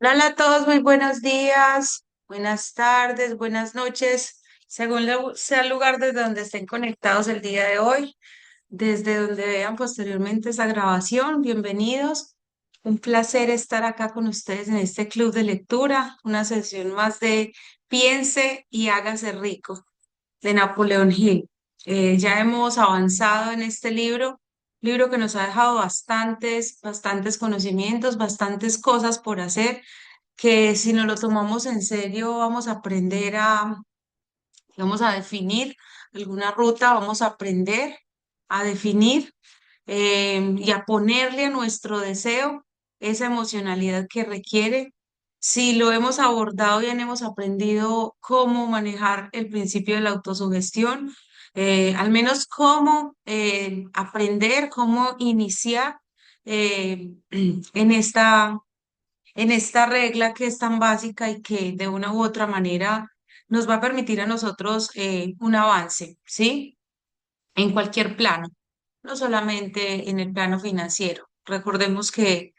Hola a todos, muy buenos días, buenas tardes, buenas noches, según sea el lugar desde donde estén conectados el día de hoy, desde donde vean posteriormente esa grabación. Bienvenidos. Un placer estar acá con ustedes en este club de lectura, una sesión más de Piense y hágase rico de Napoleón Hill. Ya hemos avanzado en este libro que nos ha dejado bastantes conocimientos, bastantes cosas por hacer que si nos lo tomamos en serio vamos a aprender vamos a definir alguna ruta, vamos a aprender a definir y a ponerle a nuestro deseo esa emocionalidad que requiere. Si lo hemos abordado, bien hemos aprendido cómo manejar el principio de la autosugestión, al menos cómo aprender, cómo iniciar en esta regla que es tan básica y que de una u otra manera nos va a permitir a nosotros un avance, ¿sí? En cualquier plano, no solamente en el plano financiero. Recordemos que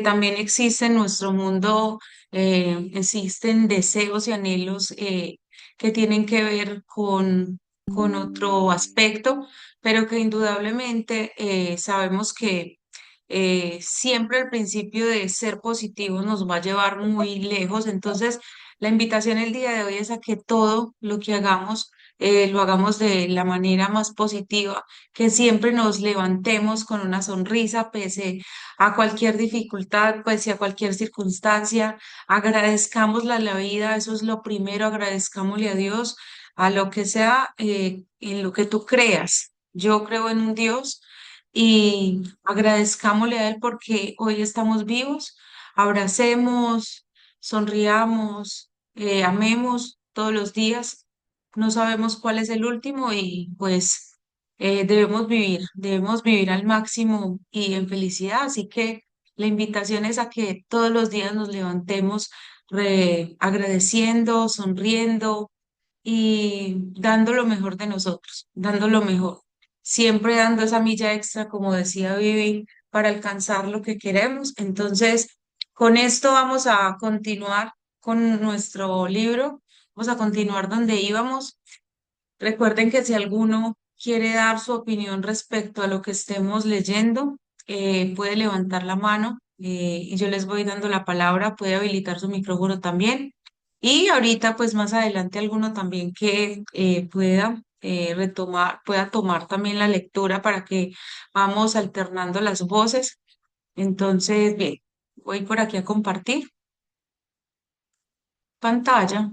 también existe en nuestro mundo, existen deseos y anhelos que tienen que ver con otro aspecto, pero que indudablemente sabemos que siempre el principio de ser positivos nos va a llevar muy lejos. Entonces, la invitación el día de hoy es a que todo lo que hagamos, lo hagamos de la manera más positiva, que siempre nos levantemos con una sonrisa pese a cualquier dificultad, pese a cualquier circunstancia. Agradezcámosle a la vida, eso es lo primero, agradezcámosle a Dios, a lo que sea, en lo que tú creas. Yo creo en un Dios y agradezcámosle a Él porque hoy estamos vivos. Abracemos, sonriamos, amemos todos los días. No sabemos cuál es el último y pues debemos vivir al máximo y en felicidad. Así que la invitación es a que todos los días nos levantemos agradeciendo, sonriendo y dando lo mejor de nosotros, dando lo mejor, siempre dando esa milla extra, como decía Vivi, para alcanzar lo que queremos. Entonces, con esto vamos a continuar con nuestro libro, vamos a continuar donde íbamos. Recuerden que si alguno quiere dar su opinión respecto a lo que estemos leyendo, puede levantar la mano y yo les voy dando la palabra, puede habilitar su micrófono también. Y ahorita, pues más adelante, alguno también que pueda retomar, pueda tomar también la lectura para que vamos alternando las voces. Entonces, bien, voy por aquí a compartir pantalla.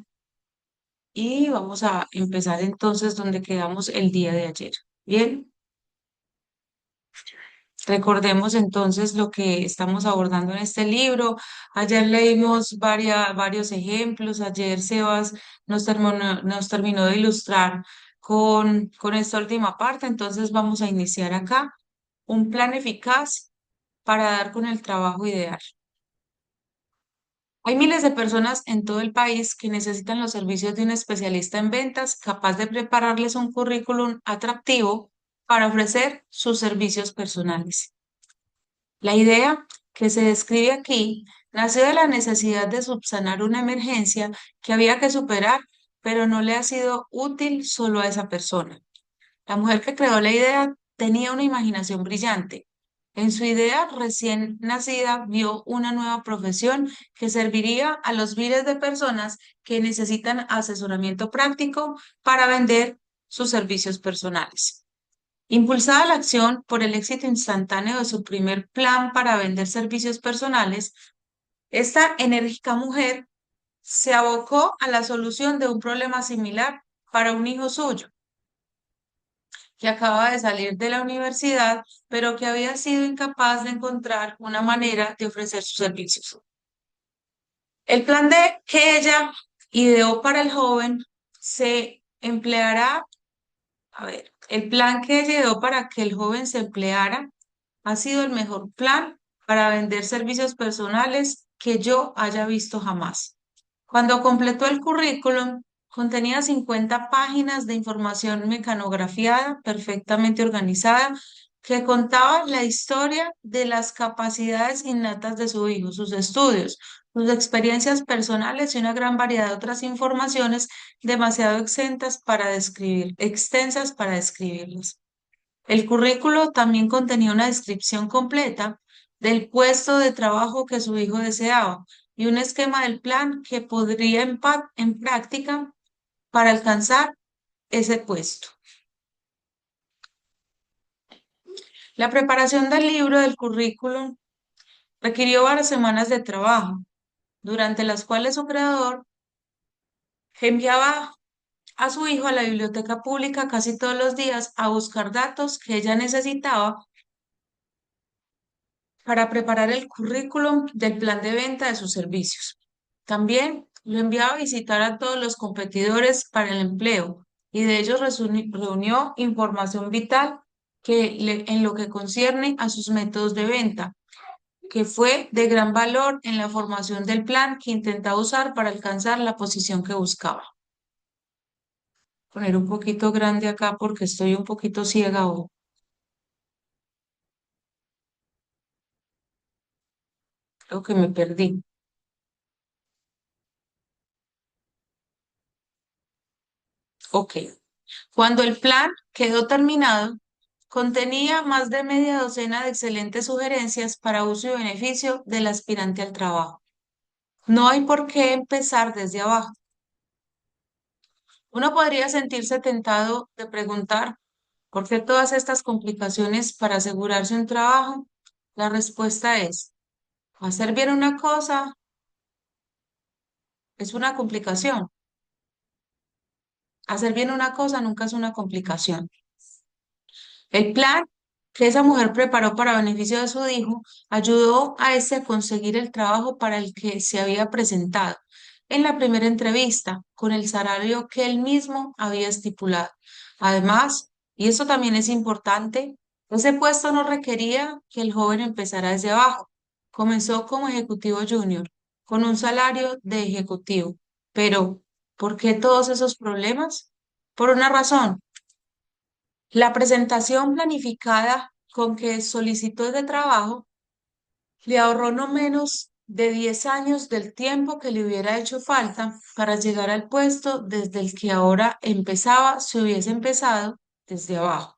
Y vamos a empezar entonces donde quedamos el día de ayer. Bien, recordemos entonces lo que estamos abordando en este libro. Ayer leímos varios ejemplos. Ayer Sebas nos terminó de ilustrar con esta última parte. Entonces vamos a iniciar acá. Un plan eficaz para dar con el trabajo ideal. Hay miles de personas en todo el país que necesitan los servicios de un especialista en ventas capaz de prepararles un currículum atractivo para ofrecer sus servicios personales. La idea que se describe aquí nació de la necesidad de subsanar una emergencia que había que superar, pero no le ha sido útil solo a esa persona. La mujer que creó la idea tenía una imaginación brillante. En su idea recién nacida vio una nueva profesión que serviría a los miles de personas que necesitan asesoramiento práctico para vender sus servicios personales. Impulsada la acción por el éxito instantáneo de su primer plan para vender servicios personales, esta enérgica mujer se abocó a la solución de un problema similar para un hijo suyo que acaba de salir de la universidad, pero que había sido incapaz de encontrar una manera de ofrecer sus servicios. El plan de que ella ideó para el joven se empleará, a ver, el plan que ella ideó para que el joven se empleara ha sido el mejor plan para vender servicios personales que yo haya visto jamás. Cuando completó el currículum, contenía 50 páginas de información mecanografiada, perfectamente organizada, que contaba la historia de las capacidades innatas de su hijo, sus estudios, sus experiencias personales y una gran variedad de otras informaciones demasiado extensas para describirlas. El currículo también contenía una descripción completa del puesto de trabajo que su hijo deseaba y un esquema del plan que podría en práctica para alcanzar ese puesto. La preparación del libro del currículum requirió varias semanas de trabajo, durante las cuales su creador enviaba a su hijo a la biblioteca pública casi todos los días a buscar datos que ella necesitaba para preparar el currículum del plan de venta de sus servicios. También lo enviaba a visitar a todos los competidores para el empleo y de ellos reunió información vital en lo que concierne a sus métodos de venta, que fue de gran valor en la formación del plan que intentaba usar para alcanzar la posición que buscaba. Poner un poquito grande acá porque estoy un poquito ciega o creo que me perdí. Ok. Cuando el plan quedó terminado, contenía más de media docena de excelentes sugerencias para uso y beneficio del aspirante al trabajo. No hay por qué empezar desde abajo. Uno podría sentirse tentado de preguntar, ¿por qué todas estas complicaciones para asegurarse un trabajo? La respuesta es, hacer bien una cosa es una complicación. Hacer bien una cosa nunca es una complicación. El plan que esa mujer preparó para beneficio de su hijo ayudó a ese a conseguir el trabajo para el que se había presentado en la primera entrevista con el salario que él mismo había estipulado. Además, y eso también es importante, ese puesto no requería que el joven empezara desde abajo. Comenzó como ejecutivo junior, con un salario de ejecutivo. Pero, ¿por qué todos esos problemas? Por una razón. La presentación planificada con que solicitó ese trabajo le ahorró no menos de 10 años del tiempo que le hubiera hecho falta para llegar al puesto desde el que ahora empezaba si hubiese empezado desde abajo.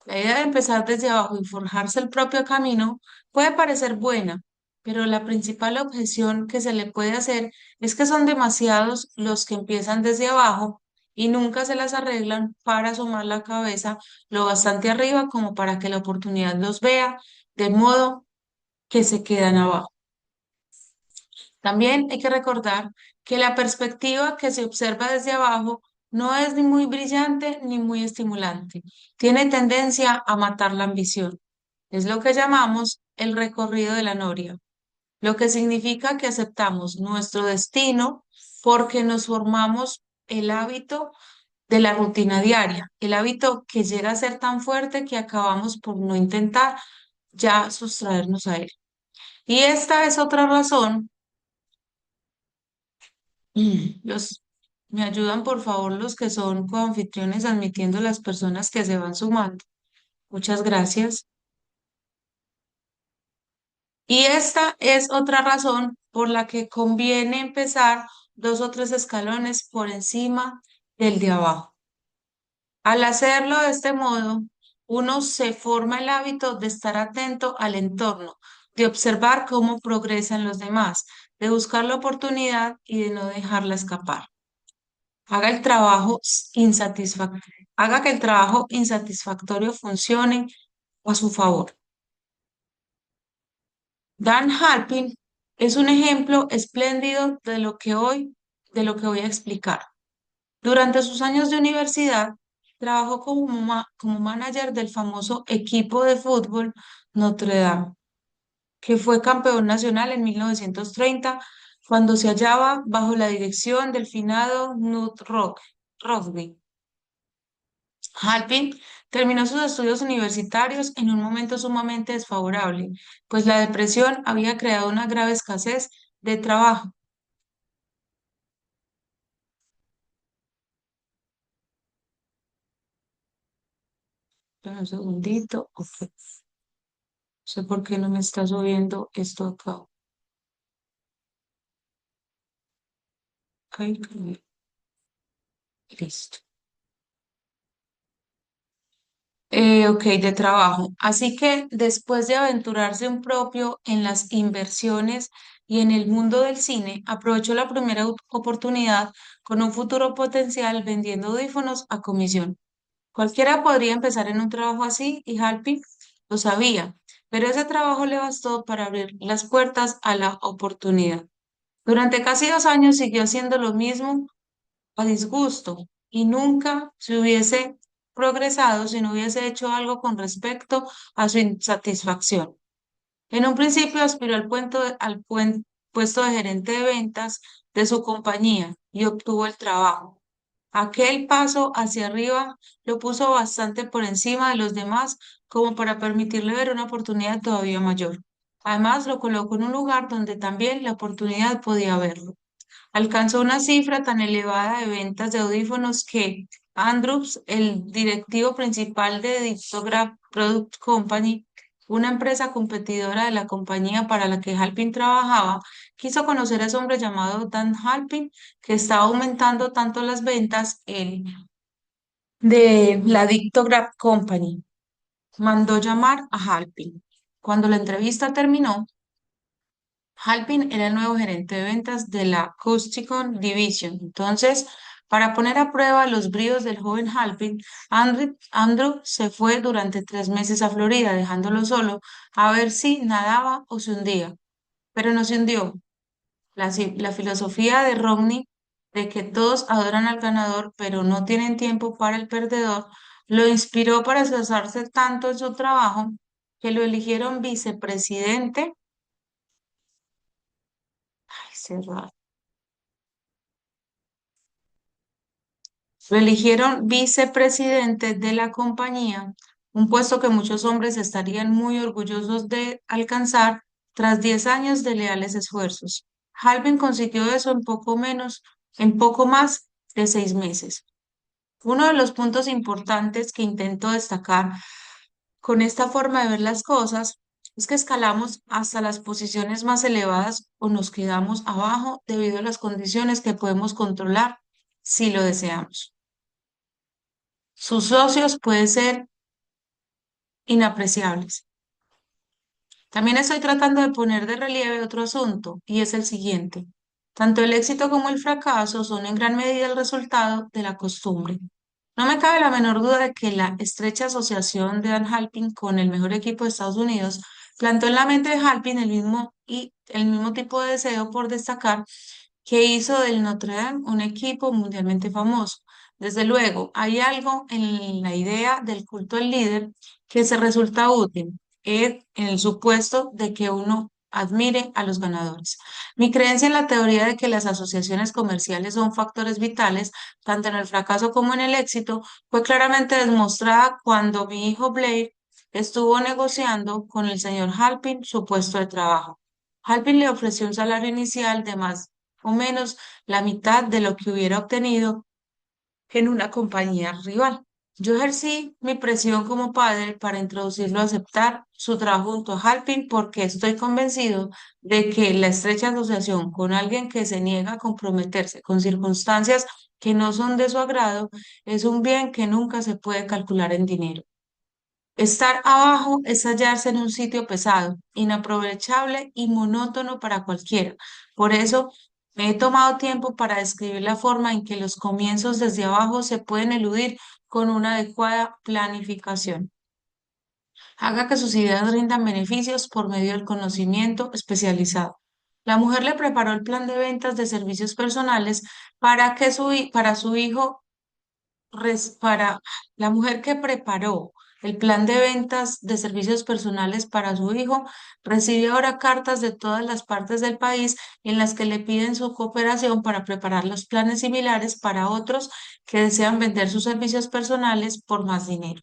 La idea de empezar desde abajo y forjarse el propio camino puede parecer buena, pero la principal objeción que se le puede hacer es que son demasiados los que empiezan desde abajo y nunca se las arreglan para asomar la cabeza lo bastante arriba como para que la oportunidad los vea, de modo que se quedan abajo. También hay que recordar que la perspectiva que se observa desde abajo no es ni muy brillante ni muy estimulante. Tiene tendencia a matar la ambición. Es lo que llamamos el recorrido de la noria, lo que significa que aceptamos nuestro destino porque nos formamos el hábito de la rutina diaria, el hábito que llega a ser tan fuerte que acabamos por no intentar ya sustraernos a él. Y esta es otra razón. Los, me ayudan, por favor, los que son coanfitriones admitiendo las personas que se van sumando. Muchas gracias. Y esta es otra razón por la que conviene empezar dos o tres escalones por encima del de abajo. Al hacerlo de este modo, uno se forma el hábito de estar atento al entorno, de observar cómo progresan los demás, de buscar la oportunidad y de no dejarla escapar. Haga el trabajo haga que el trabajo insatisfactorio funcione a su favor. Dan Halpin es un ejemplo espléndido de lo que voy a explicar. Durante sus años de universidad, trabajó como manager del famoso equipo de fútbol Notre Dame, que fue campeón nacional en 1930, cuando se hallaba bajo la dirección del finado Rugby. Halpin terminó sus estudios universitarios en un momento sumamente desfavorable, pues la depresión había creado una grave escasez de trabajo. Espera un segundito, ok. No sé por qué no me está subiendo esto acá. Ok, listo. Ok, de trabajo. Así que después de aventurarse un propio en las inversiones y en el mundo del cine, aprovechó la primera oportunidad con un futuro potencial vendiendo audífonos a comisión. Cualquiera podría empezar en un trabajo así y Halpin lo sabía, pero ese trabajo le bastó para abrir las puertas a la oportunidad. Durante casi 2 años siguió haciendo lo mismo a disgusto y nunca se hubiese progresado si no hubiese hecho algo con respecto a su insatisfacción. En un principio aspiró puesto de gerente de ventas de su compañía y obtuvo el trabajo. Aquel paso hacia arriba lo puso bastante por encima de los demás como para permitirle ver una oportunidad todavía mayor. Además, lo colocó en un lugar donde también la oportunidad podía verlo. Alcanzó una cifra tan elevada de ventas de audífonos que Andrews, el directivo principal de Dictograph Product Company, una empresa competidora de la compañía para la que Halpin trabajaba, quiso conocer a ese hombre llamado Dan Halpin, que estaba aumentando tanto las ventas de la Dictograph Company. Mandó llamar a Halpin. Cuando la entrevista terminó, Halpin era el nuevo gerente de ventas de la Custicon Division. Entonces, para poner a prueba los bríos del joven Halpin, Andrew se fue durante 3 meses a Florida, dejándolo solo a ver si nadaba o se hundía. Pero no se hundió. La filosofía de Romney de que todos adoran al ganador, pero no tienen tiempo para el perdedor, lo inspiró para esforzarse tanto en su trabajo que lo eligieron vicepresidente. Ay, cerrado. Lo eligieron vicepresidente de la compañía, un puesto que muchos hombres estarían muy orgullosos de alcanzar tras 10 años de leales esfuerzos. Halvin consiguió eso en poco más de 6 meses. Uno de los puntos importantes que intento destacar con esta forma de ver las cosas es que escalamos hasta las posiciones más elevadas o nos quedamos abajo debido a las condiciones que podemos controlar si lo deseamos. Sus socios pueden ser inapreciables. También estoy tratando de poner de relieve otro asunto, y es el siguiente. Tanto el éxito como el fracaso son en gran medida el resultado de la costumbre. No me cabe la menor duda de que la estrecha asociación de Dan Halpin con el mejor equipo de Estados Unidos plantó en la mente de Halpin el mismo tipo de deseo por destacar que hizo del Notre Dame un equipo mundialmente famoso. Desde luego, hay algo en la idea del culto al líder que se resulta útil, en el supuesto de que uno admire a los ganadores. Mi creencia en la teoría de que las asociaciones comerciales son factores vitales, tanto en el fracaso como en el éxito, fue claramente demostrada cuando mi hijo Blair estuvo negociando con el señor Halpin su puesto de trabajo. Halpin le ofreció un salario inicial de más o menos la mitad de lo que hubiera obtenido en una compañía rival. Yo ejercí mi presión como padre para introducirlo a aceptar su trabajo junto a Halpin porque estoy convencido de que la estrecha asociación con alguien que se niega a comprometerse con circunstancias que no son de su agrado es un bien que nunca se puede calcular en dinero. Estar abajo es hallarse en un sitio pesado, inaprovechable y monótono para cualquiera. Por eso me he tomado tiempo para describir la forma en que los comienzos desde abajo se pueden eludir con una adecuada planificación. Haga que sus ideas rindan beneficios por medio del conocimiento especializado. La mujer le preparó el plan de ventas de servicios personales para su hijo para la mujer que preparó el plan de ventas de servicios personales para su hijo, recibe ahora cartas de todas las partes del país en las que le piden su cooperación para preparar los planes similares para otros que desean vender sus servicios personales por más dinero.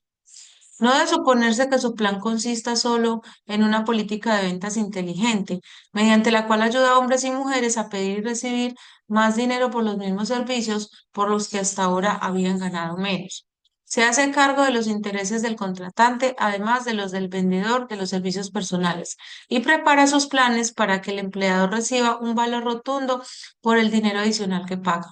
No debe suponerse que su plan consista solo en una política de ventas inteligente, mediante la cual ayuda a hombres y mujeres a pedir y recibir más dinero por los mismos servicios por los que hasta ahora habían ganado menos. Se hace cargo de los intereses del contratante, además de los del vendedor de los servicios personales, y prepara sus planes para que el empleado reciba un valor rotundo por el dinero adicional que paga.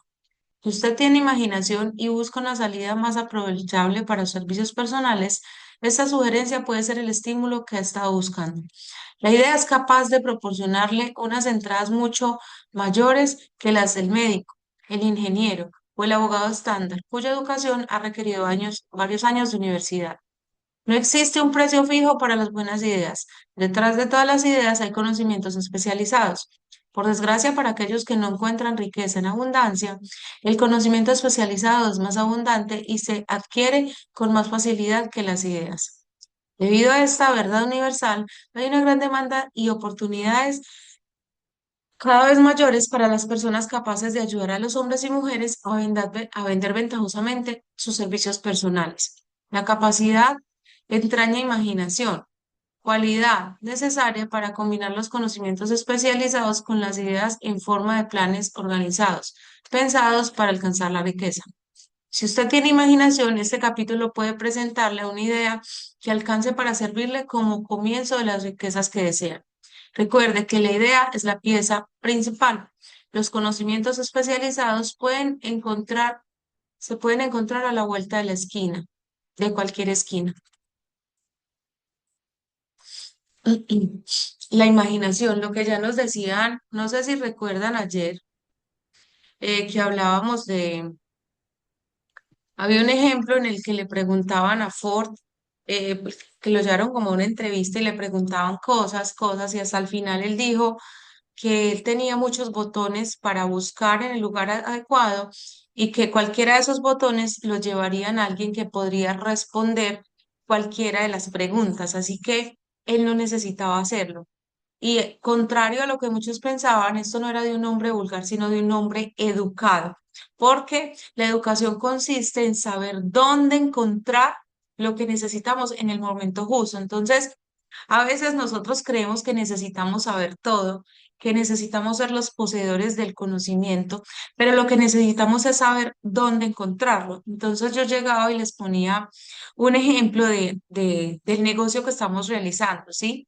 Si usted tiene imaginación y busca una salida más aprovechable para los servicios personales, esta sugerencia puede ser el estímulo que ha estado buscando. La idea es capaz de proporcionarle unas entradas mucho mayores que las del médico, el ingeniero o el abogado estándar, cuya educación ha requerido varios años de universidad. No existe un precio fijo para las buenas ideas. Detrás de todas las ideas hay conocimientos especializados. Por desgracia, para aquellos que no encuentran riqueza en abundancia, el conocimiento especializado es más abundante y se adquiere con más facilidad que las ideas. Debido a esta verdad universal, hay una gran demanda y oportunidades cada vez mayores para las personas capaces de ayudar a los hombres y mujeres a vender ventajosamente sus servicios personales. La capacidad entraña imaginación, cualidad necesaria para combinar los conocimientos especializados con las ideas en forma de planes organizados, pensados para alcanzar la riqueza. Si usted tiene imaginación, este capítulo puede presentarle una idea que alcance para servirle como comienzo de las riquezas que desea. Recuerde que la idea es la pieza principal. Los conocimientos especializados se pueden encontrar a la vuelta de la esquina, de cualquier esquina. La imaginación, lo que ya nos decían, no sé si recuerdan ayer que hablábamos había un ejemplo en el que le preguntaban a Ford, pues, que lo llevaron como a una entrevista y le preguntaban cosas, y hasta el final él dijo que él tenía muchos botones para buscar en el lugar adecuado y que cualquiera de esos botones lo llevarían a alguien que podría responder cualquiera de las preguntas, así que él no necesitaba hacerlo. Y contrario a lo que muchos pensaban, esto no era de un hombre vulgar, sino de un hombre educado, porque la educación consiste en saber dónde encontrar lo que necesitamos en el momento justo. Entonces, a veces nosotros creemos que necesitamos saber todo, que necesitamos ser los poseedores del conocimiento, pero lo que necesitamos es saber dónde encontrarlo. Entonces yo llegaba y les ponía un ejemplo del negocio que estamos realizando, ¿sí?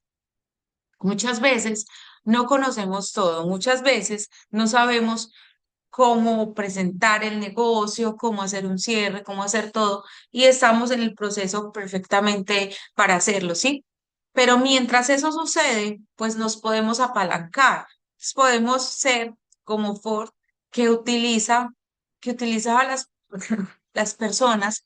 Muchas veces no conocemos todo, muchas veces no sabemos cómo presentar el negocio, cómo hacer un cierre, cómo hacer todo, y estamos en el proceso perfectamente para hacerlo, ¿sí? Pero mientras eso sucede, pues nos podemos apalancar, podemos ser como Ford, que que utiliza a las personas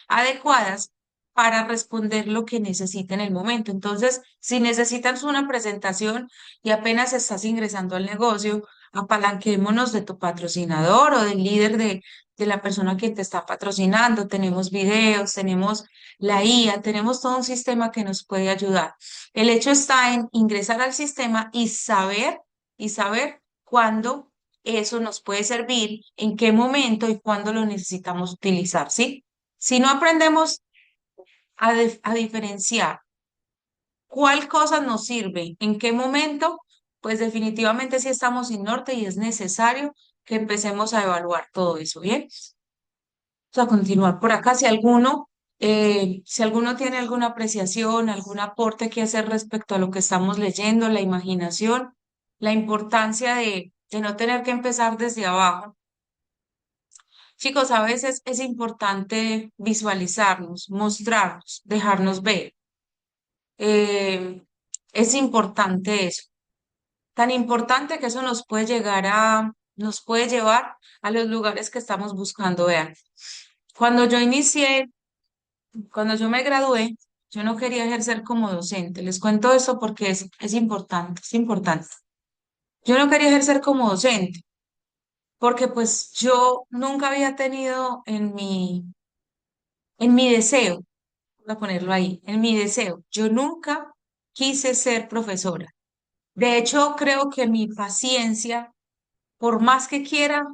adecuadas para responder lo que necesita en el momento. Entonces, si necesitas una presentación y apenas estás ingresando al negocio, apalanquémonos de tu patrocinador o del líder de la persona que te está patrocinando. Tenemos videos, tenemos la IA, tenemos todo un sistema que nos puede ayudar. El hecho está en ingresar al sistema y saber cuándo eso nos puede servir, en qué momento y cuándo lo necesitamos utilizar, ¿sí? Si no aprendemos a diferenciar cuál cosa nos sirve, en qué momento, pues definitivamente sí estamos sin norte y es necesario que empecemos a evaluar todo eso, ¿bien? Vamos a continuar por acá. Si alguno tiene alguna apreciación, algún aporte que hacer respecto a lo que estamos leyendo, la imaginación, la importancia de no tener que empezar desde abajo. Chicos, a veces es importante visualizarnos, mostrarnos, dejarnos ver. Eh, es importante eso, tan importante que eso nos puede llevar a los lugares que estamos buscando. Vean, cuando yo inicié, cuando yo me gradué, yo no quería ejercer como docente. Les cuento esto porque es importante, es importante. Yo no quería ejercer como docente porque pues yo nunca había tenido en mi deseo, voy a ponerlo ahí, en mi deseo, yo nunca quise ser profesora. De hecho, creo que mi paciencia, por más que quiera,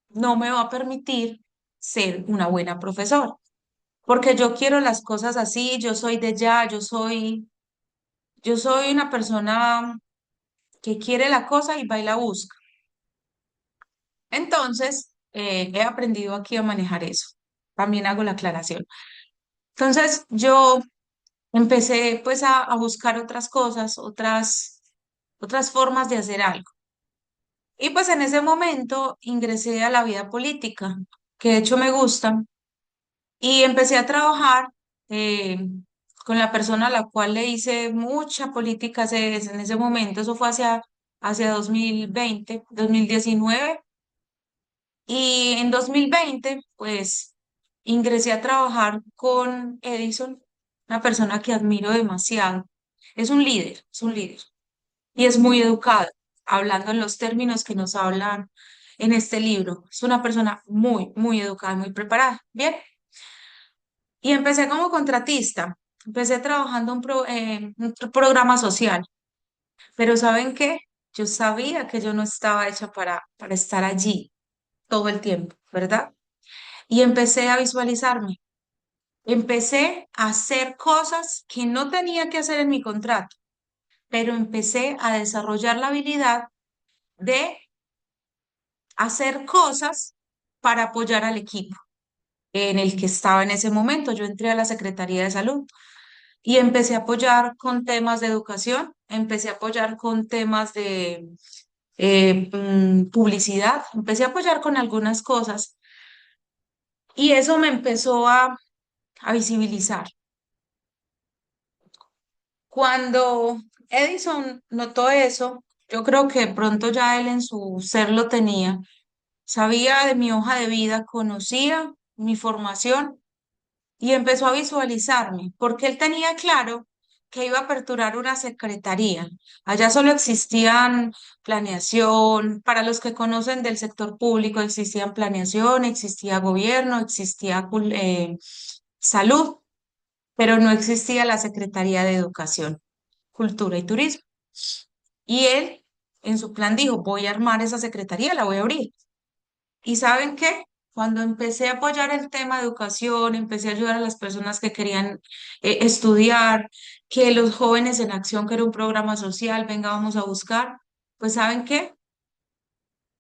no me va a permitir ser una buena profesora, porque yo quiero las cosas así, yo soy de ya, yo soy una persona que quiere la cosa y va y la busca. Entonces, he aprendido aquí a manejar eso. también hago la aclaración. Entonces yo empecé pues a buscar otras cosas, otras formas de hacer algo. Y pues en ese momento ingresé a la vida política, que de hecho me gusta, y empecé a trabajar eh, con la persona a la cual le hice mucha política en ese momento, eso fue hacia 2020, 2019, y en 2020 pues ingresé a trabajar con Edison, una persona que admiro demasiado. Es un líder y es muy educado, hablando en los términos que nos hablan en este libro. Es una persona muy, muy educada, muy preparada. Bien, y empecé como contratista. Empecé trabajando un programa social, pero ¿saben qué? Yo sabía que yo no estaba hecha para estar allí todo el tiempo, ¿verdad? Y empecé a visualizarme. Empecé a hacer cosas que no tenía que hacer en mi contrato, pero empecé a desarrollar la habilidad de hacer cosas para apoyar al equipo en el que estaba en ese momento. Yo entré a la Secretaría de Salud y empecé a apoyar con temas de educación, empecé a apoyar con temas de publicidad, empecé a apoyar con algunas cosas y eso me empezó a visibilizar. Cuando Edison notó eso, yo creo que pronto ya él en su ser lo tenía, sabía de mi hoja de vida, conocía mi formación y empezó a visualizarme, porque él tenía claro que iba a aperturar una secretaría. Allá solo existían planeación, para los que conocen del sector público, existían planeación, existía gobierno, existía salud, pero no existía la Secretaría de Educación, Cultura y Turismo. Y él, en su plan, dijo, voy a armar esa secretaría, la voy a abrir. ¿Y saben qué? Cuando empecé a apoyar el tema de educación, empecé a ayudar a las personas que querían estudiar, que los jóvenes en acción, que era un programa social, venga, vamos a buscar, pues ¿saben qué?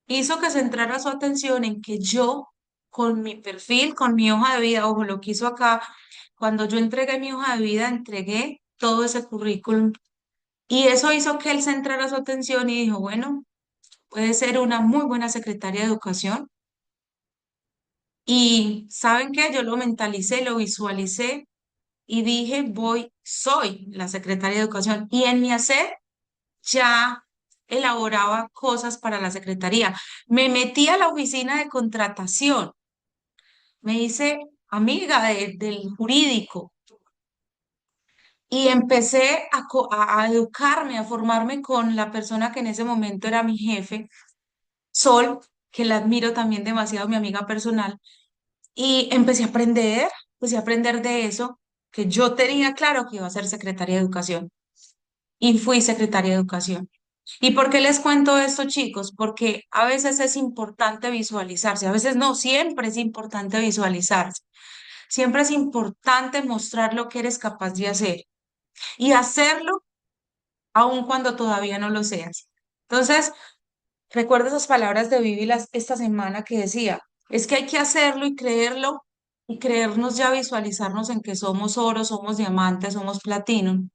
Hizo que centrara su atención en que yo, con mi perfil, con mi hoja de vida, ojo, lo que hizo acá, cuando yo entregué mi hoja de vida, entregué todo ese currículum y eso hizo que él centrara su atención y dijo, bueno, puede ser una muy buena secretaria de educación. Y ¿saben qué? Yo lo mentalicé, lo visualicé y dije, soy la secretaria de educación. Y en mi hacer ya elaboraba cosas para la secretaría. Me metí a la oficina de contratación, me hice amiga del jurídico y empecé a educarme, a formarme con la persona que en ese momento era mi jefe, Sol, que la admiro también demasiado, mi amiga personal. Y empecé a aprender de eso, que yo tenía claro que iba a ser secretaria de educación y fui secretaria de educación. ¿Y por qué les cuento esto, chicos? Porque a veces es importante visualizarse, a veces no, siempre es importante visualizarse, siempre es importante mostrar lo que eres capaz de hacer y hacerlo aun cuando todavía no lo seas. Entonces, recuerdo esas palabras de Vivi esta semana que decía, es que hay que hacerlo y creernos ya visualizarnos en que somos oro, somos diamantes, somos platino,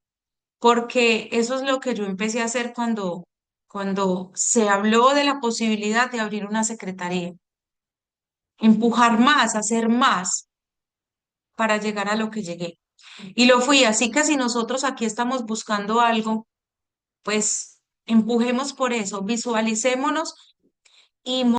porque eso es lo que yo empecé a hacer cuando se habló de la posibilidad de abrir una secretaría, empujar más, hacer más para llegar a lo que llegué. Y lo fui, así que si nosotros aquí estamos buscando algo, pues empujemos por eso, visualicémonos y